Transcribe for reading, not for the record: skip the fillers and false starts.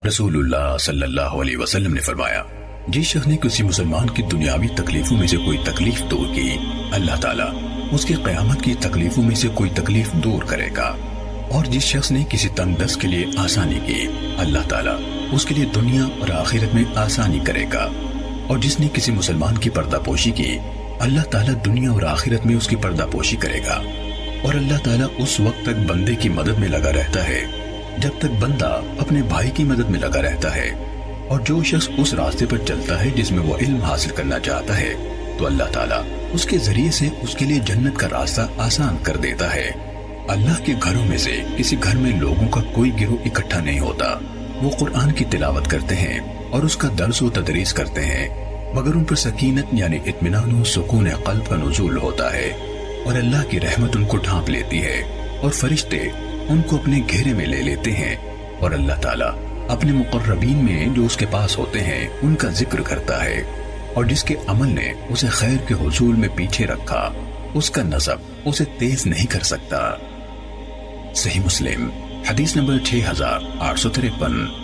رسول اللہ صلی اللہ علیہ وسلم نے فرمایا، جس شخص نے کسی مسلمان کی دنیاوی تکلیفوں میں سے کوئی تکلیف دور کی، اللہ تعالیٰ اس کی قیامت کی تکلیفوں میں سے کوئی تکلیف دور کرے گا، اور جس شخص نے کسی تنگ دست کے لیے آسانی کی، اللہ تعالیٰ اس کے لیے دنیا اور آخرت میں آسانی کرے گا، اور جس نے کسی مسلمان کی پردہ پوشی کی، اللہ تعالیٰ دنیا اور آخرت میں اس کی پردہ پوشی کرے گا، اور اللہ تعالیٰ اس وقت تک بندے کی مدد میں لگا رہتا ہے جب تک بندہ اپنے بھائی کی مدد میں لگا رہتا ہے، اور جو شخص اس راستے پر چلتا ہے جس میں وہ علم حاصل کرنا چاہتا ہے تو اللہ تعالیٰ اس کے ذریعے سے اس کے لیے جنت کا راستہ آسان کر دیتا ہے۔ اللہ کے گھروں میں سے کسی گھر میں لوگوں کا کوئی گروہ اکٹھا نہیں ہوتا، وہ قرآن کی تلاوت کرتے ہیں اور اس کا درس و تدریس کرتے ہیں، مگر ان پر سکینت یعنی اطمینان و سکون قلب کا نزول ہوتا ہے، اور اللہ کی رحمت ان کو ڈھانپ لیتی ہے، اور فرشتے ان کو اپنے گھیرے میں لے لیتے ہیں، اور اللہ تعالیٰ اپنے مقربین میں جو اس کے پاس ہوتے ہیں ان کا ذکر کرتا ہے، اور جس کے عمل نے اسے خیر کے حصول میں پیچھے رکھا اس کا نسب اسے تیز نہیں کر سکتا۔ صحیح مسلم حدیث نمبر 6853۔